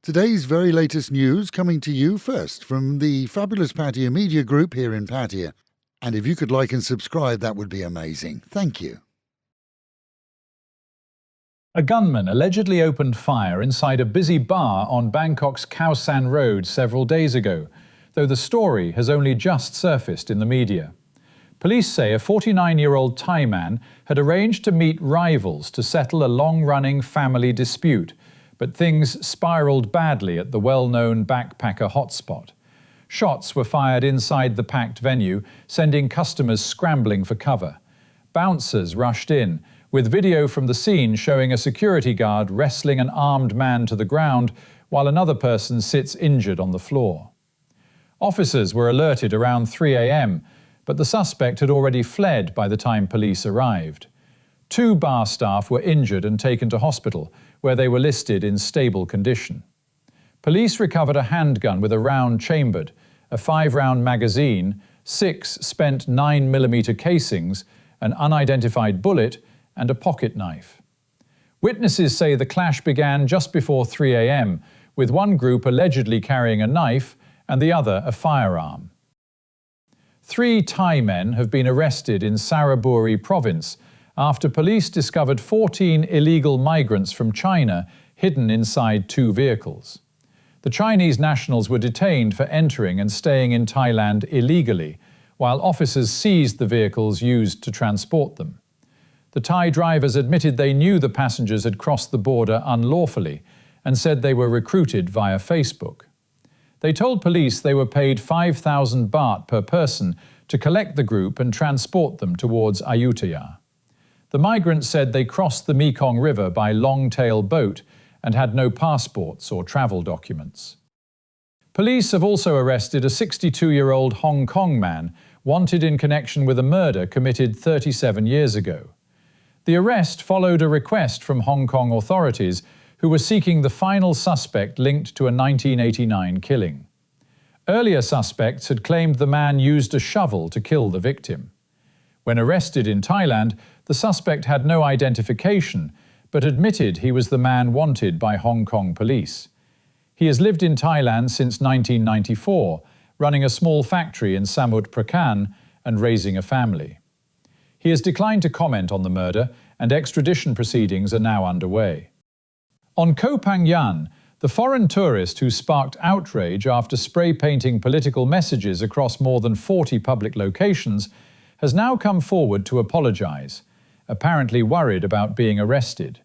Today's very latest news coming to you first from the fabulous Pattaya Media Group here in Pattaya. And if you could like and subscribe, that would be amazing. Thank you. A gunman allegedly opened fire inside a busy bar on Bangkok's Khao San Road several days ago, though the story has only just surfaced in the media. Police say a 49-year-old Thai man had arranged to meet rivals to settle a long-running family dispute, but things spiraled badly at the well-known backpacker hotspot. Shots were fired inside the packed venue, sending customers scrambling for cover. Bouncers rushed in, with video from the scene showing a security guard wrestling an armed man to the ground while another person sits injured on the floor. Officers were alerted around 3 a.m., but the suspect had already fled by the time police arrived. 2 bar staff were injured and taken to hospital, where they were listed in stable condition. Police recovered a handgun with a round chambered, a 5-round magazine, 6 spent 9mm casings, an unidentified bullet, and a pocket knife. Witnesses say the clash began just before 3 a.m., with one group allegedly carrying a knife and the other a firearm. 3 Thai men have been arrested in Saraburi province after police discovered 14 illegal migrants from China hidden inside 2 vehicles. The Chinese nationals were detained for entering and staying in Thailand illegally, while officers seized the vehicles used to transport them. The Thai drivers admitted they knew the passengers had crossed the border unlawfully and said they were recruited via Facebook. They told police they were paid 5,000 baht per person to collect the group and transport them towards Ayutthaya. The migrants said they crossed the Mekong River by long-tail boat and had no passports or travel documents. Police have also arrested a 62-year-old Hong Kong man wanted in connection with a murder committed 37 years ago. The arrest followed a request from Hong Kong authorities who were seeking the final suspect linked to a 1989 killing. Earlier suspects had claimed the man used a shovel to kill the victim. When arrested in Thailand, the suspect had no identification, but admitted he was the man wanted by Hong Kong police. He has lived in Thailand since 1994, running a small factory in Samut Prakan and raising a family. He has declined to comment on the murder, and extradition proceedings are now underway. On Koh Phangan, the foreign tourist who sparked outrage after spray-painting political messages across more than 40 public locations has now come forward to apologise, apparently worried about being arrested.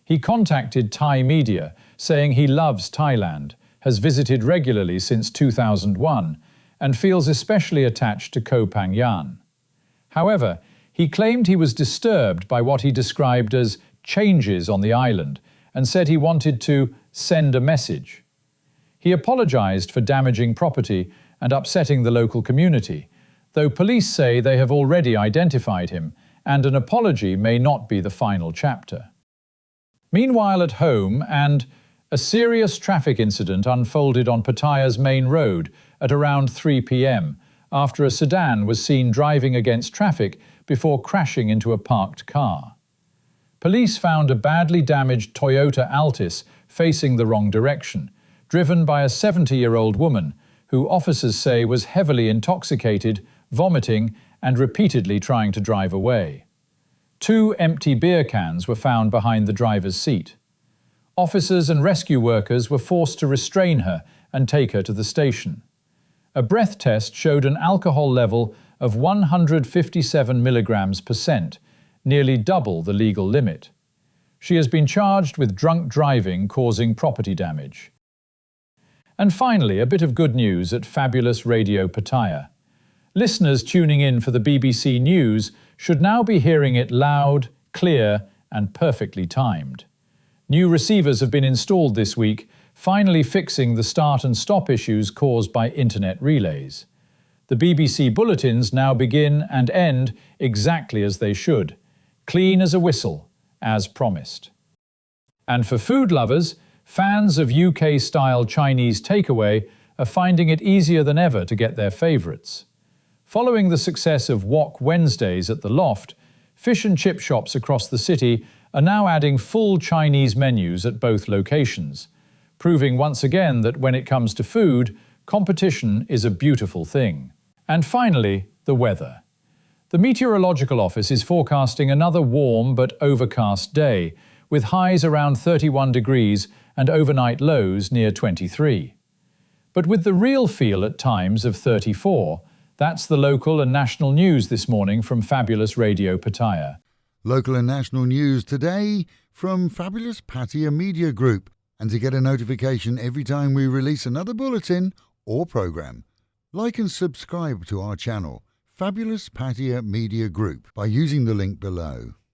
He contacted Thai media, saying he loves Thailand, has visited regularly since 2001, and feels especially attached to Koh Phangan. However, he claimed he was disturbed by what he described as changes on the island and said he wanted to send a message. He apologised for damaging property and upsetting the local community, though police say they have already identified him and an apology may not be the final chapter. Meanwhile at home, a serious traffic incident unfolded on Pattaya's main road at around 3 p.m. after a sedan was seen driving against traffic before crashing into a parked car. Police found a badly damaged Toyota Altis facing the wrong direction, driven by a 70-year-old woman who officers say was heavily intoxicated, vomiting, and repeatedly trying to drive away. 2 empty beer cans were found behind the driver's seat. Officers and rescue workers were forced to restrain her and take her to the station. A breath test showed an alcohol level of 157 mg%, nearly double the legal limit. She has been charged with drunk driving causing property damage. And finally, a bit of good news at fabulous Radio Pattaya. Listeners tuning in for the BBC News should now be hearing it loud, clear, and perfectly timed. New receivers have been installed this week, finally fixing the start and stop issues caused by internet relays. The BBC bulletins now begin and end exactly as they should, clean as a whistle, as promised. And for food lovers, fans of UK-style Chinese takeaway are finding it easier than ever to get their favourites. Following the success of Wok Wednesdays at the Loft, fish and chip shops across the city are now adding full Chinese menus at both locations. proving once again that when it comes to food, competition is a beautiful thing. And finally, the weather. The Meteorological Office is forecasting another warm but overcast day, with highs around 31 degrees and overnight lows near 23. But with the real feel at times of 34. That's the local and national news this morning from Fabulous Radio Pattaya. Local and national news today from Fabulous Pattaya Media Group. And to get a notification every time we release another bulletin or program, like and subscribe to our channel, Fabulous Pattaya Media Group, by using the link below.